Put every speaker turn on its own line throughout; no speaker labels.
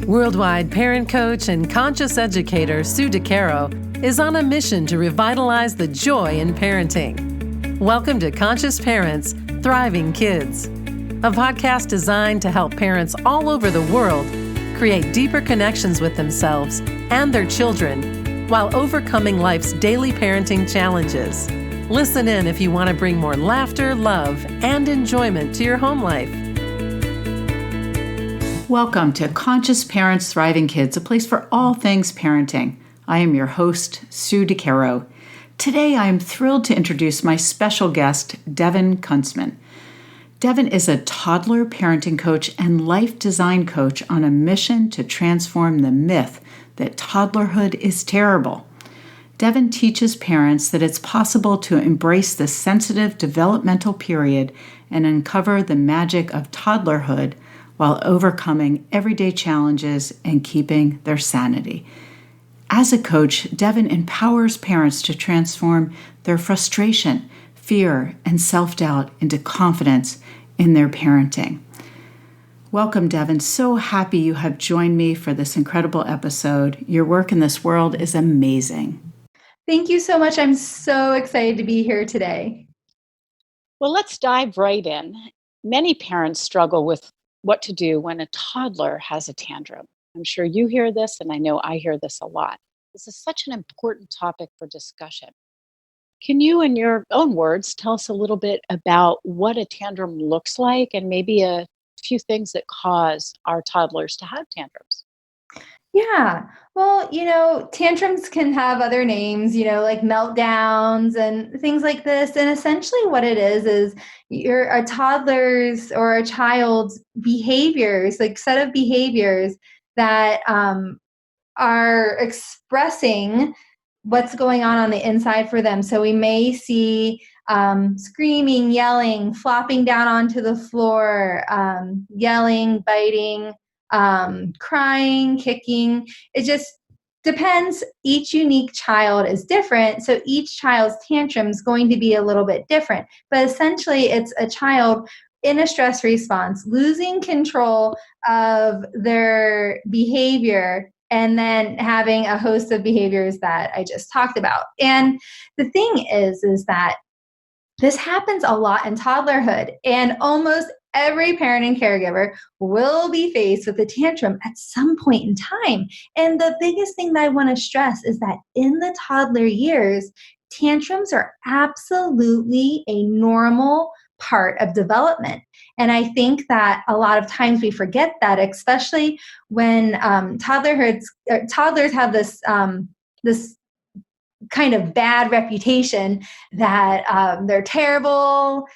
Worldwide parent coach and conscious educator Sue DeCaro is on a mission to revitalize the joy in parenting. Welcome to Conscious Parents, Thriving Kids, a podcast designed to help parents all over the world create deeper connections with themselves and their children while overcoming life's daily parenting challenges. Listen in if you want to bring more laughter, love, and enjoyment to your home life.
Welcome to Conscious Parents, Thriving Kids, a place for all things parenting. I am your host, Sue DeCaro. Today, I am thrilled to introduce my special guest, Devon Kuntzman. Devon is a toddler parenting coach and life design coach on a mission to transform the myth that toddlerhood is terrible. Devon teaches parents that it's possible to embrace the sensitive developmental period and uncover the magic of toddlerhood while overcoming everyday challenges and keeping their sanity. As a coach, Devon empowers parents to transform their frustration, fear, and self-doubt into confidence in their parenting. Welcome, Devon. So happy you have joined me for this incredible episode. Your work in this world is amazing.
Thank you so much. I'm so excited to be here today.
Well, let's dive right in. Many parents struggle with what to do when a toddler has a tantrum. I'm sure you hear this, and I know I hear this a lot. This is such an important topic for discussion. Can you, in your own words, tell us a little bit about what a tantrum looks like and maybe a few things that cause our toddlers to have tantrums?
Yeah. Well, tantrums can have other names, like meltdowns and things like this. And essentially what it is a toddler's or a child's behaviors, like set of behaviors that are expressing what's going on the inside for them. So we may see screaming, yelling, flopping down onto the floor, yelling, biting, crying, kicking. It just depends. Each unique child is different. So each child's tantrum is going to be a little bit different. But essentially, it's a child in a stress response, losing control of their behavior and then having a host of behaviors that I just talked about. And the thing is that this happens a lot in toddlerhood, and almost every parent and caregiver will be faced with a tantrum at some point in time. And the biggest thing that I want to stress is that in the toddler years, tantrums are absolutely a normal part of development. And I think that a lot of times we forget that, especially when toddlers have this kind of bad reputation that they're terrible,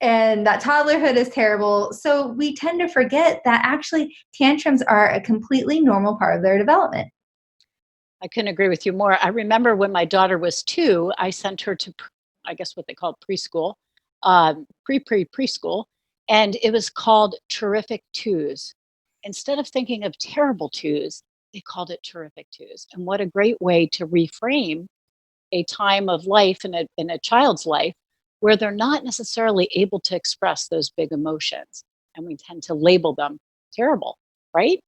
and that toddlerhood is terrible. So we tend to forget that actually tantrums are a completely normal part of their development.
I couldn't agree with you more. I remember when my daughter was 2, I sent her to, I guess what they call preschool, preschool, and it was called Terrific Twos. Instead of thinking of terrible twos, they called it Terrific Twos. And what a great way to reframe a time of life in a child's life where they're not necessarily able to express those big emotions. And we tend to label them terrible, right?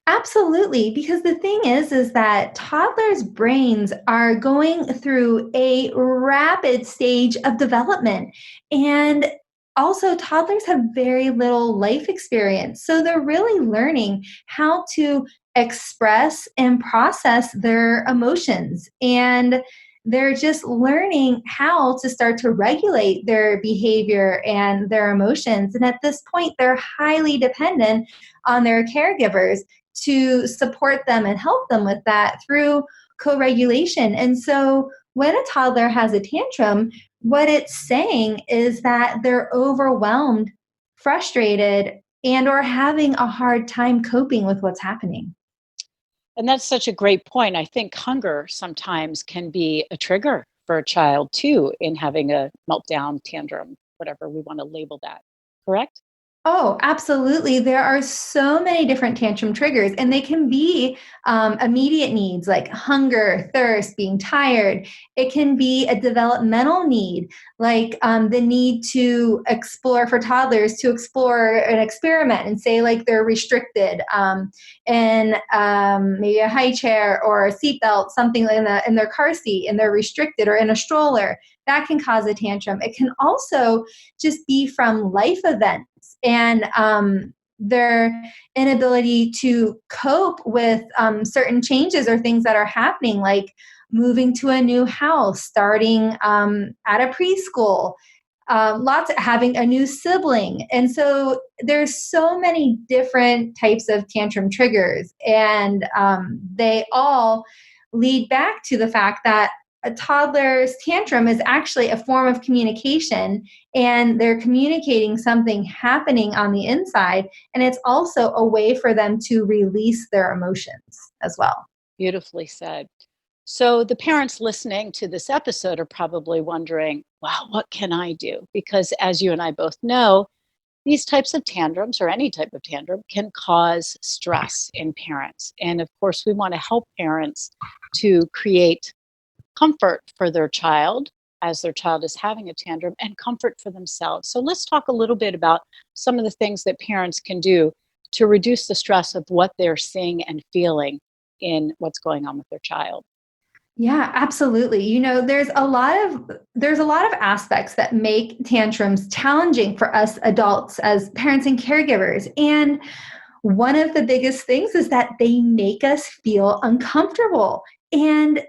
Absolutely, because the thing is that toddlers' brains are going through a rapid stage of development. And also, toddlers have very little life experience. So they're really learning how to express and process their emotions. And they're just learning how to start to regulate their behavior and their emotions. And at this point, they're highly dependent on their caregivers to support them and help them with that through co-regulation. And so when a toddler has a tantrum, what it's saying is that they're overwhelmed, frustrated, and or having a hard time coping with what's happening.
And that's such a great point. I think hunger sometimes can be a trigger for a child too in having a meltdown, tantrum, whatever we want to label that. Correct?
Oh, absolutely. There are so many different tantrum triggers, and they can be immediate needs like hunger, thirst, being tired. It can be a developmental need, like the need to explore for toddlers to explore an experiment and say, like, they're restricted in maybe a high chair or a seatbelt, something in their car seat, and they're restricted, or in a stroller. That can cause a tantrum. It can also just be from life events and their inability to cope with certain changes or things that are happening, like moving to a new house, starting at a preschool, lots having a new sibling. And so there's so many different types of tantrum triggers, and they all lead back to the fact that a toddler's tantrum is actually a form of communication, and they're communicating something happening on the inside, and it's also a way for them to release their emotions as well.
Beautifully said. So the parents listening to this episode are probably wondering, wow, what can I do? Because as you and I both know, these types of tantrums, or any type of tantrum, can cause stress in parents. And of course, we want to help parents to create comfort for their child as their child is having a tantrum, and comfort for themselves. So let's talk a little bit about some of the things that parents can do to reduce the stress of what they're seeing and feeling in what's going on with their child.
Yeah, absolutely. There's a lot of aspects that make tantrums challenging for us adults as parents and caregivers. And one of the biggest things is that they make us feel uncomfortable. And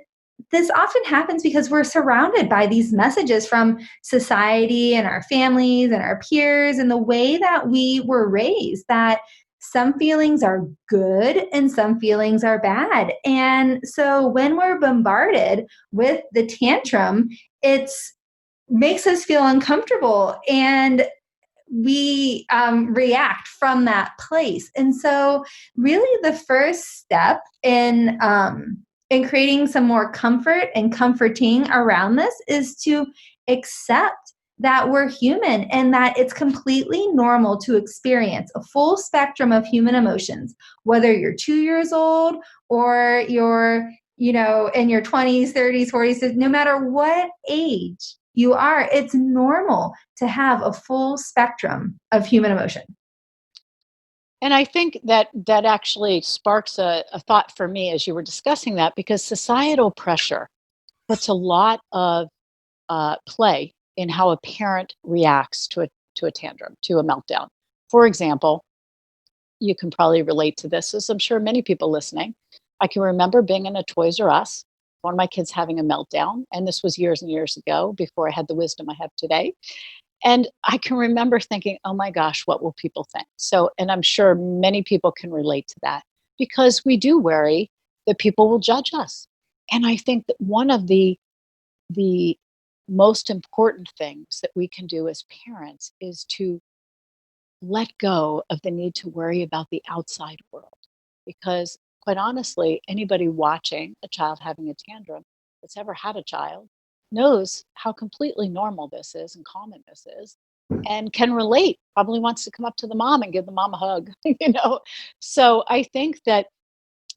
this often happens because we're surrounded by these messages from society and our families and our peers and the way that we were raised, that some feelings are good and some feelings are bad. And so when we're bombarded with the tantrum, it's makes us feel uncomfortable, and we react from that place. And so, really, the first step in creating some more comfort and comforting around this is to accept that we're human and that it's completely normal to experience a full spectrum of human emotions, whether you're 2 years old or you're, in your 20s, 30s, 40s, no matter what age you are, it's normal to have a full spectrum of human emotion.
And I think that that actually sparks a thought for me as you were discussing that, because societal pressure puts a lot of play in how a parent reacts to a tantrum, to a meltdown. For example, you can probably relate to this, as I'm sure many people listening. I can remember being in a Toys R Us, one of my kids having a meltdown, and this was years and years ago before I had the wisdom I have today. And I can remember thinking, oh my gosh, what will people think? So, and I'm sure many people can relate to that, because we do worry that people will judge us. And I think that one of the most important things that we can do as parents is to let go of the need to worry about the outside world. Because quite honestly, anybody watching a child having a tantrum that's ever had a child knows how completely normal this is and common this is, and can relate, probably wants to come up to the mom and give the mom a hug, So I think that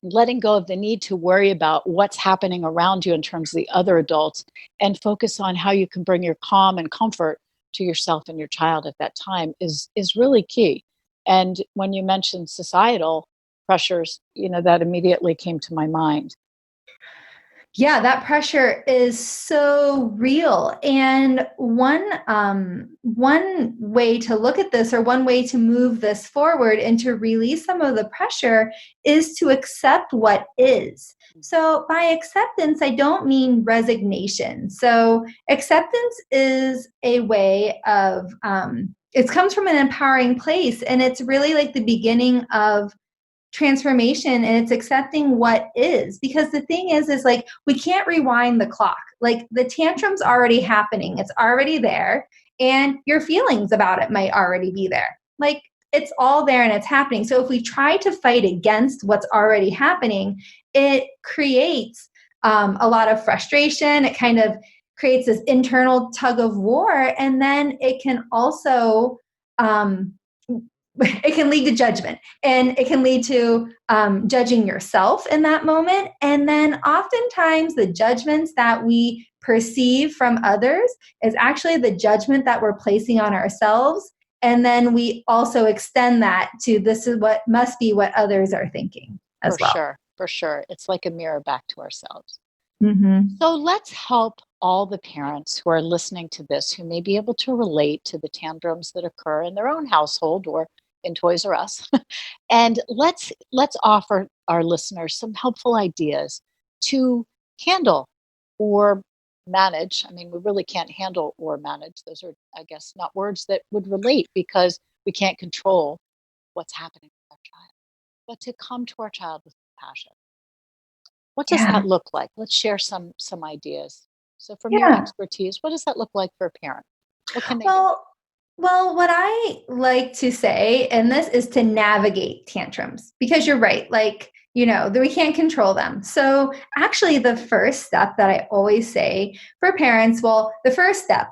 letting go of the need to worry about what's happening around you in terms of the other adults, and focus on how you can bring your calm and comfort to yourself and your child at that time is really key. And when you mentioned societal pressures, that immediately came to my mind.
Yeah, that pressure is so real. And one way to look at this, or one way to move this forward and to release some of the pressure, is to accept what is. So by acceptance, I don't mean resignation. So acceptance is a way of it comes from an empowering place, and it's really like the beginning of transformation, and it's accepting what is. Because the thing is like, we can't rewind the clock. Like, the tantrum's already happening, it's already there, and your feelings about it might already be there. Like, it's all there and it's happening. So if we try to fight against what's already happening, it creates a lot of frustration. It kind of creates this internal tug of war, and then it can also it can lead to judgment, and it can lead to judging yourself in that moment. And then oftentimes the judgments that we perceive from others is actually the judgment that we're placing on ourselves. And then we also extend that to this is what must be what others are thinking as well.
For sure. It's like a mirror back to ourselves.
Mm-hmm.
So let's help all the parents who are listening to this, who may be able to relate to the tantrums that occur in their own household or in Toys R Us. And let's offer our listeners some helpful ideas to handle or manage. I mean, we really can't handle or manage. Those are, I guess, not words that would relate because we can't control what's happening with our child. But to come to our child with compassion. What does that look like? Let's share some ideas. So from your expertise, what does that look like for a parent? What can they do?
Well, what I like to say in this is to navigate tantrums, because you're right. Like, we can't control them. So actually the first step that I always say for parents, the first step,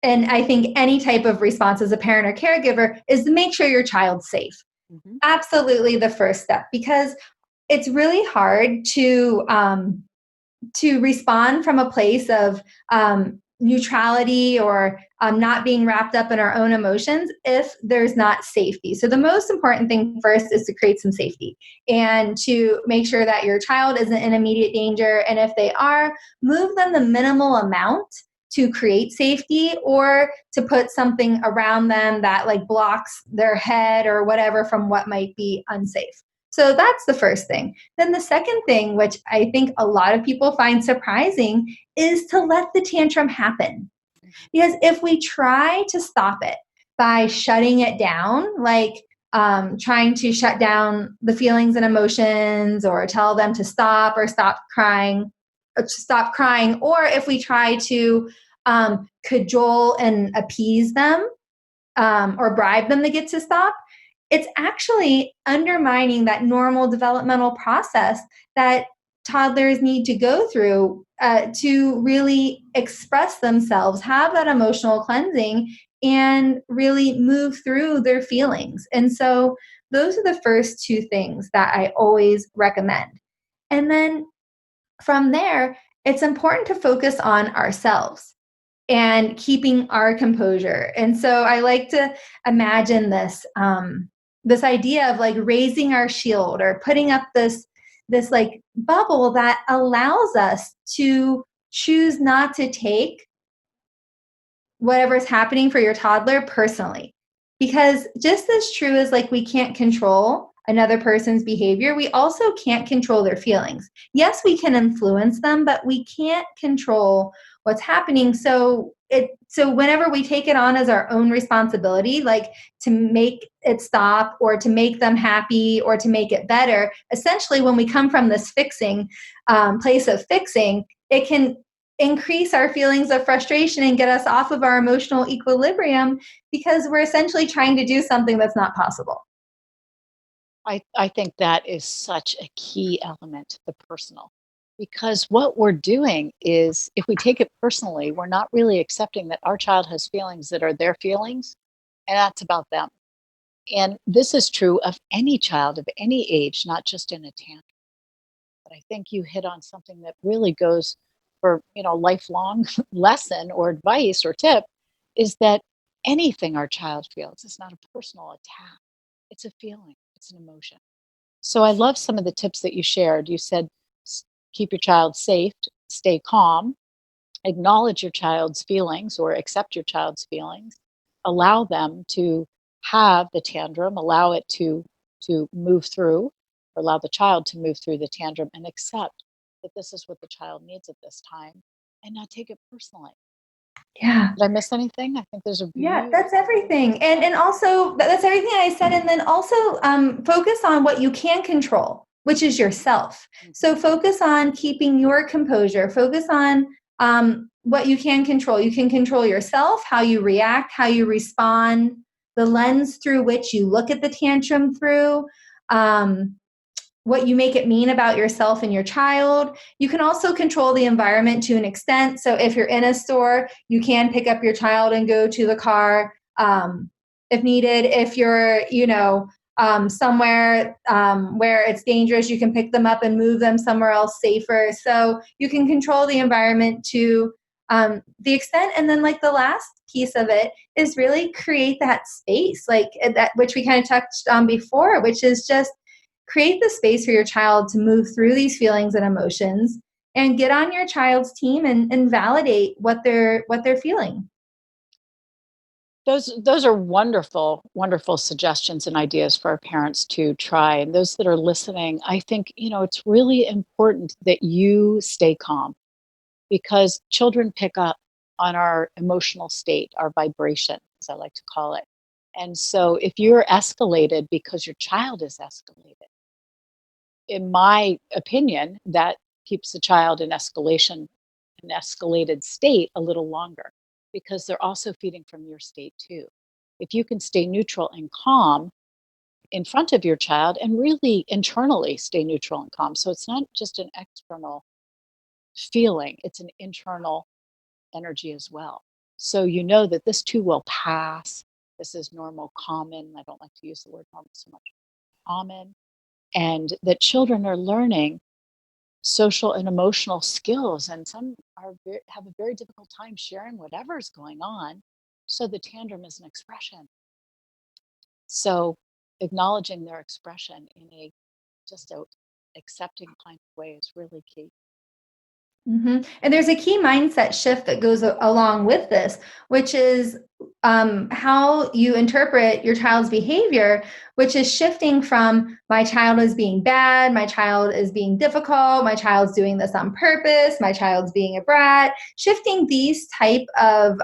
and I think any type of response as a parent or caregiver, is to make sure your child's safe. Mm-hmm. Absolutely the first step, because it's really hard to respond from a place of neutrality or not being wrapped up in our own emotions if there's not safety. So the most important thing first is to create some safety and to make sure that your child isn't in immediate danger. And if they are, move them the minimal amount to create safety, or to put something around them that like blocks their head or whatever from what might be unsafe. So that's the first thing. Then the second thing, which I think a lot of people find surprising, is to let the tantrum happen. Because if we try to stop it by shutting it down, like trying to shut down the feelings and emotions, or tell them to stop or stop crying, or if we try to cajole and appease them or bribe them to get to stop, it's actually undermining that normal developmental process that toddlers need to go through to really express themselves, have that emotional cleansing, and really move through their feelings. And so those are the first two things that I always recommend. And then from there, it's important to focus on ourselves and keeping our composure. And so I like to imagine this idea of like raising our shield, or putting up this like bubble that allows us to choose not to take whatever's happening for your toddler personally. Because just as true as like we can't control another person's behavior, we also can't control their feelings. Yes, we can influence them, but we can't control what's happening. So whenever we take it on as our own responsibility, like to make it stop or to make them happy or to make it better, essentially when we come from this fixing place of fixing, it can increase our feelings of frustration and get us off of our emotional equilibrium, because we're essentially trying to do something that's not possible.
I think that is such a key element, the personal. Because what we're doing is, if we take it personally, we're not really accepting that our child has feelings that are their feelings, and that's about them. And this is true of any child of any age, not just in a tantrum. But I think you hit on something that really goes for, lifelong lesson or advice or tip, is that anything our child feels is not a personal attack. It's a feeling, it's an emotion. So I love some of the tips that you shared. You said, keep your child safe, stay calm, acknowledge your child's feelings or accept your child's feelings, allow them to have the tantrum, allow it to move through, or allow the child to move through the tantrum, and accept that this is what the child needs at this time, and not take it personally.
Yeah.
Did I miss anything? I think there's a
that's everything. And also that's everything I said. And then also focus on what you can control, which is yourself. So focus on keeping your composure. Focus on what you can control. You can control yourself, how you react, how you respond, the lens through which you look at the tantrum through, what you make it mean about yourself and your child. You can also control the environment to an extent. So if you're in a store, you can pick up your child and go to the car. if needed. If you're, somewhere where it's dangerous, you can pick them up and move them somewhere else safer. So you can control the environment to the extent. And then like the last piece of it is really create that space, like that, which we kind of touched on before, which is just create the space for your child to move through these feelings and emotions and get on your child's team and validate what they're feeling.
Those are wonderful, wonderful suggestions and ideas for our parents to try. And those that are listening, I think, it's really important that you stay calm because children pick up on our emotional state, our vibration, as I like to call it. And so if you're escalated because your child is escalated, in my opinion, that keeps the child in an escalated state a little longer because they're also feeding from your state too. If you can stay neutral and calm in front of your child and really internally stay neutral and calm. So it's not just an external feeling, it's an internal energy as well. So you know that this too will pass. This is normal, common. I don't like to use the word normal so much. Common. And that children are learning social and emotional skills, and some have a very difficult time sharing whatever is going on. So the tantrum is an expression. So acknowledging their expression in a accepting kind of way is really key.
And there's a key mindset shift that goes along with this, which is how you interpret your child's behavior, which is shifting from my child is being bad, my child is being difficult, my child's doing this on purpose, my child's being a brat, shifting these type of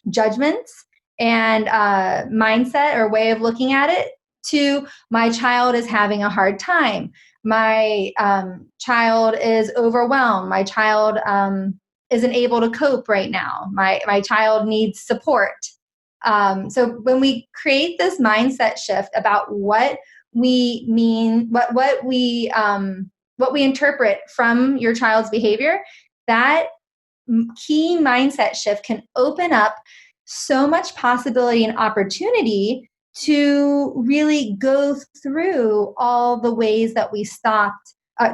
judgments and mindset or way of looking at it to my child is having a hard time. My child is overwhelmed. My child isn't able to cope right now. My child needs support. So when we create this mindset shift about what we mean, what we interpret from your child's behavior, that key mindset shift can open up so much possibility and opportunity to really go through all the ways that we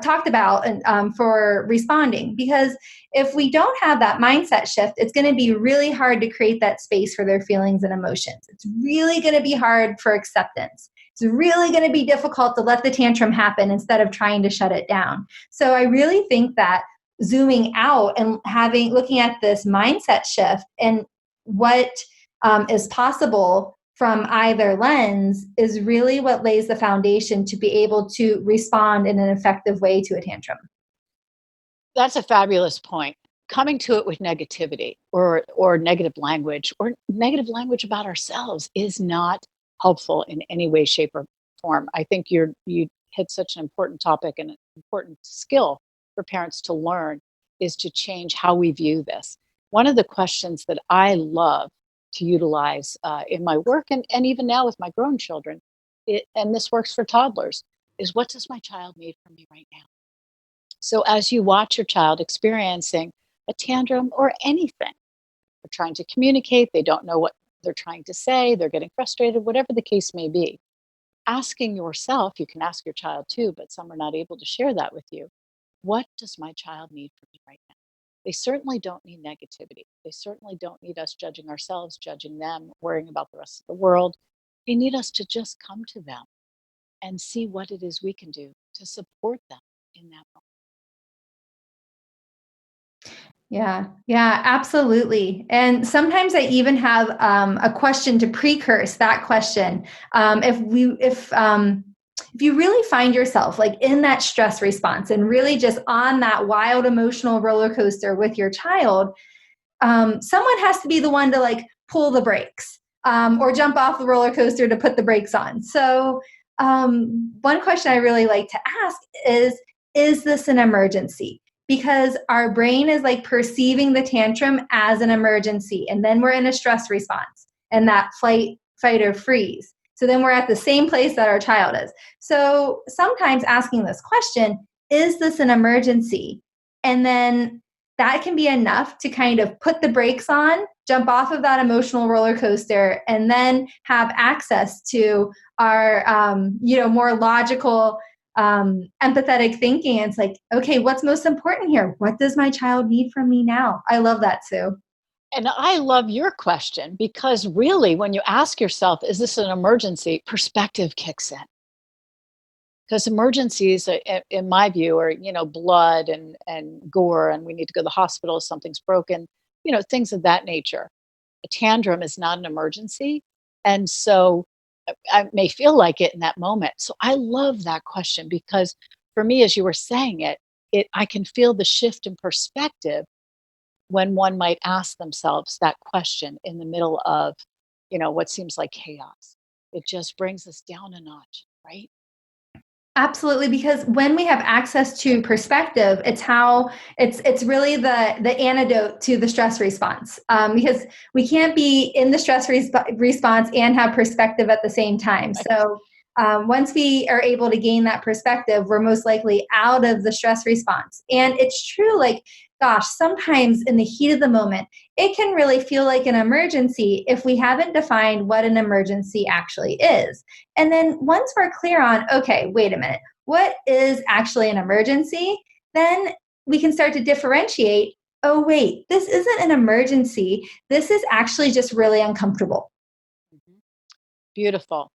talked about and for responding. Because if we don't have that mindset shift, it's going to be really hard to create that space for their feelings and emotions. It's really going to be hard for acceptance. It's really going to be difficult to let the tantrum happen instead of trying to shut it down. So I really think that zooming out and looking at this mindset shift and what is possible from either lens is really what lays the foundation to be able to respond in an effective way to a tantrum.
That's a fabulous point. Coming to it with negativity or negative language or negative language about ourselves is not helpful in any way, shape, or form. I think you hit such an important topic and an important skill for parents to learn is to change how we view this. One of the questions that I love to utilize in my work and even now with my grown children, and this works for toddlers, is what does my child need from me right now? So as you watch your child experiencing a tantrum or anything, they're trying to communicate, they don't know what they're trying to say, they're getting frustrated, whatever the case may be, asking yourself, you can ask your child too, but some are not able to share that with you, what does my child need from me right now? They certainly don't need negativity. They certainly don't need us judging ourselves, judging them, worrying about the rest of the world. They need us to just come to them and see what it is we can do to support them in that moment.
Yeah, absolutely. And sometimes I even have a question to precurse that question. If you really find yourself like in that stress response and really just on that wild emotional roller coaster with your child, someone has to be the one to like pull the brakes or jump off the roller coaster to put the brakes on. So one question I really like to ask is this an emergency? Because our brain is like perceiving the tantrum as an emergency. And then we're in a stress response and that fight or freeze. So then we're at the same place that our child is. So sometimes asking this question, is this an emergency? And then that can be enough to kind of put the brakes on, jump off of that emotional roller coaster, and then have access to our, more logical, empathetic thinking. And it's like, okay, what's most important here? What does my child need from me now? I love that, Sue.
And I love your question, because really, when you ask yourself, is this an emergency? Perspective kicks in. Because emergencies, in my view, are, blood and gore, and we need to go to the hospital if something's broken, things of that nature. A tantrum is not an emergency. And so I may feel like it in that moment. So I love that question, because for me, as you were saying I can feel the shift in perspective when one might ask themselves that question in the middle of, what seems like chaos. It just brings us down a notch, right?
Absolutely, because when we have access to perspective, it's really the antidote to the stress response. Because we can't be in the stress response and have perspective at the same time. So once we are able to gain that perspective, we're most likely out of the stress response. And it's true, like, gosh, sometimes in the heat of the moment, it can really feel like an emergency if we haven't defined what an emergency actually is. And then once we're clear on, okay, wait a minute, what is actually an emergency? Then we can start to differentiate, oh, wait, this isn't an emergency. This is actually just really uncomfortable.
Mhm. Beautiful.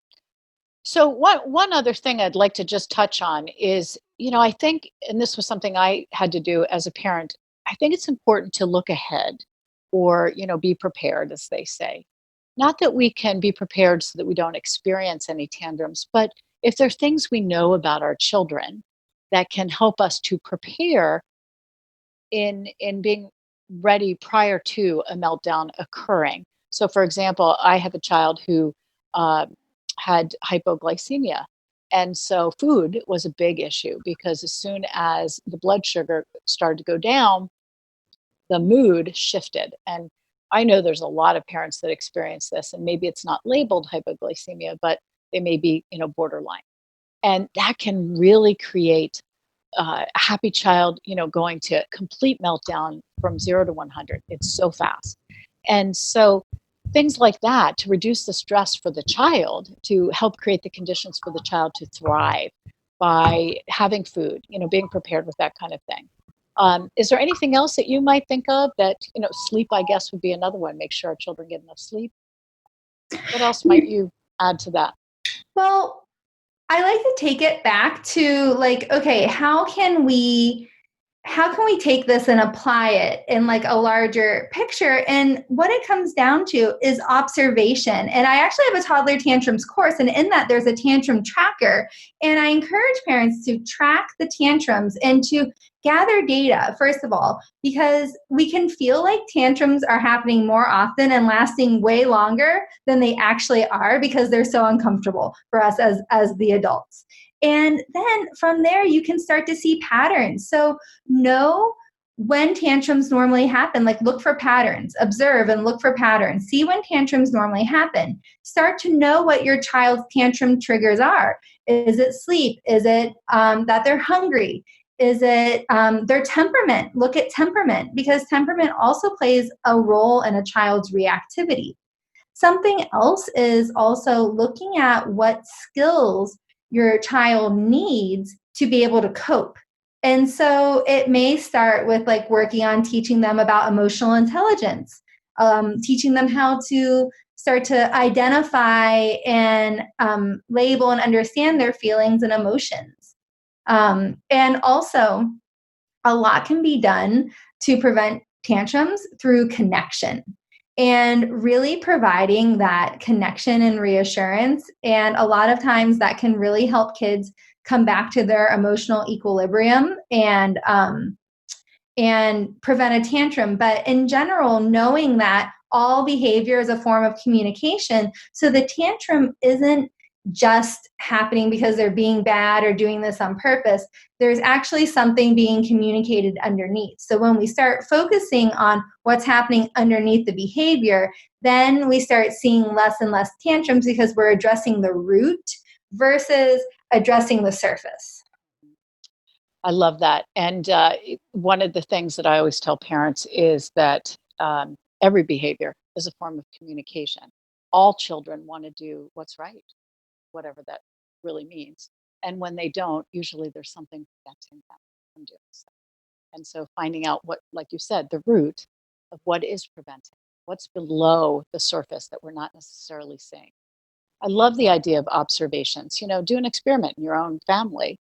So one other thing I'd like to just touch on is, I think, and this was something I had to do as a parent, I think it's important to look ahead, or, be prepared, as they say. Not that we can be prepared so that we don't experience any tantrums, but if there are things we know about our children that can help us to prepare in being ready prior to a meltdown occurring. So, for example, I have a child who uh, had hypoglycemia. And so food was a big issue, because as soon as the blood sugar started to go down, the mood shifted. And I know there's a lot of parents that experience this, and maybe it's not labeled hypoglycemia, but they may be, borderline. And that can really create a happy child, going to complete meltdown from 0 to 100. It's so fast. And so things like that, to reduce the stress for the child, to help create the conditions for the child to thrive by having food, being prepared with that kind of thing. Is there anything else that you might think of that, sleep, I guess, would be another one. Make sure our children get enough sleep. What else might you add to that?
Well, I like to take it back to, like, okay, how can we take this and apply it in like a larger picture? And what it comes down to is observation. And I actually have a toddler tantrums course, and in that there's a tantrum tracker. And I encourage parents to track the tantrums and to gather data, first of all, because we can feel like tantrums are happening more often and lasting way longer than they actually are, because they're so uncomfortable for us as the adults. And then from there, you can start to see patterns. So know when tantrums normally happen. Like, look for patterns, observe and look for patterns. See when tantrums normally happen. Start to know what your child's tantrum triggers are. Is it sleep? Is it that they're hungry? Is it their temperament? Look at temperament, because temperament also plays a role in a child's reactivity. Something else is also looking at what skills your child needs to be able to cope. And so it may start with like working on teaching them about emotional intelligence, teaching them how to start to identify and label and understand their feelings and emotions. And also, a lot can be done to prevent tantrums through connection, and really providing that connection and reassurance. And a lot of times that can really help kids come back to their emotional equilibrium and prevent a tantrum. But in general, knowing that all behavior is a form of communication, so the tantrum isn't just happening because they're being bad or doing this on purpose. There's actually something being communicated underneath. So when we start focusing on what's happening underneath the behavior, then we start seeing less and less tantrums, because we're addressing the root versus addressing the surface.
I love that. And one of the things that I always tell parents is that every behavior is a form of communication. All children want to do what's right, whatever that really means. And when they don't, usually there's something preventing them from doing so. And so finding out what, like you said, the root of what is preventing, what's below the surface that we're not necessarily seeing. I love the idea of observations. Do an experiment in your own family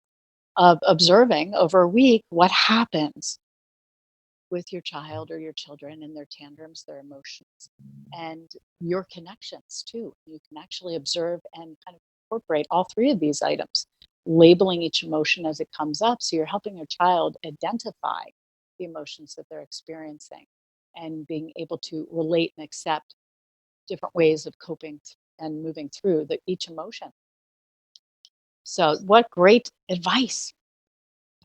of observing over a week what happens with your child or your children and their tantrums, their emotions, and your connections too. You can actually observe and kind of incorporate all three of these items, labeling each emotion as it comes up. So you're helping your child identify the emotions that they're experiencing and being able to relate and accept different ways of coping and moving through each emotion. So what great advice.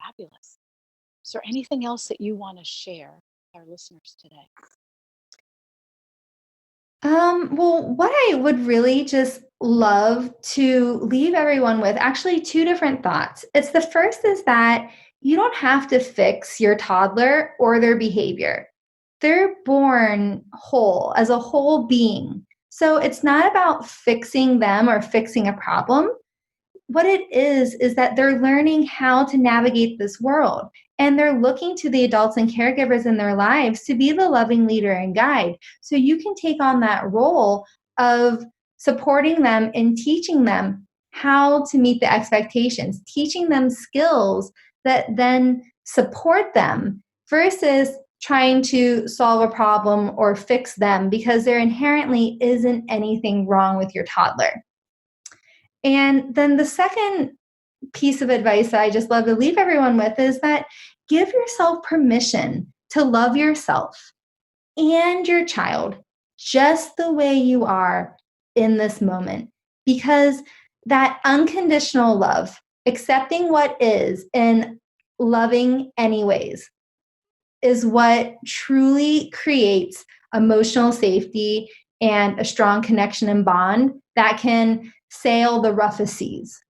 Fabulous. Is there anything else that you want to share with our listeners today?
Well, what I would really just love to leave everyone with, actually two different thoughts. The first is that you don't have to fix your toddler or their behavior. They're born whole, as a whole being. So it's not about fixing them or fixing a problem. What it is that they're learning how to navigate this world, and they're looking to the adults and caregivers in their lives to be the loving leader and guide. So you can take on that role of supporting them and teaching them how to meet the expectations, teaching them skills that then support them versus trying to solve a problem or fix them, because there inherently isn't anything wrong with your toddler. And then the second piece of advice that I just love to leave everyone with is that give yourself permission to love yourself and your child just the way you are in this moment. Because that unconditional love, accepting what is and loving anyways, is what truly creates emotional safety and a strong connection and bond that can sail the roughest seas.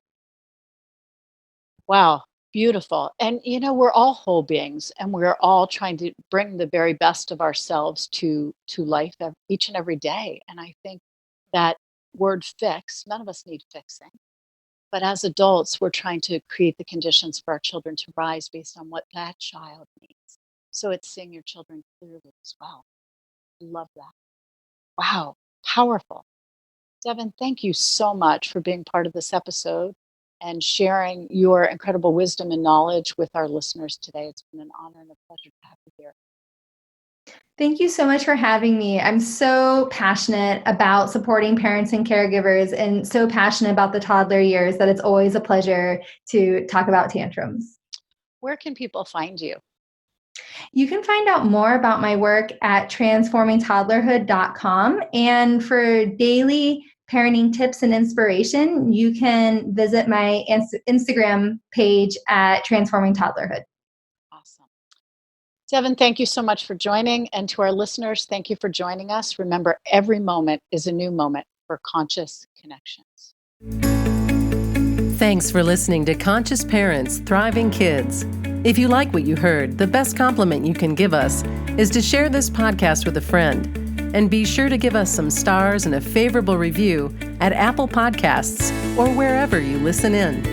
Wow, beautiful. And we're all whole beings, and we're all trying to bring the very best of ourselves to life each and every day. And I think that word fix, none of us need fixing. But as adults, we're trying to create the conditions for our children to rise based on what that child needs. So it's seeing your children clearly as well. Love that. Wow, powerful. Devon, thank you so much for being part of this episode and sharing your incredible wisdom and knowledge with our listeners today. It's been an honor and a pleasure to have you here.
Thank you so much for having me. I'm so passionate about supporting parents and caregivers, and so passionate about the toddler years that it's always a pleasure to talk about tantrums.
Where can people find you?
You can find out more about my work at transformingtoddlerhood.com. And for daily parenting tips and inspiration, you can visit my Instagram page at Transforming Toddlerhood.
Awesome. Devon, thank you so much for joining. And to our listeners, thank you for joining us. Remember, every moment is a new moment for conscious connections.
Thanks for listening to Conscious Parents, Thriving Kids. If you like what you heard, the best compliment you can give us is to share this podcast with a friend. And be sure to give us some stars and a favorable review at Apple Podcasts or wherever you listen in.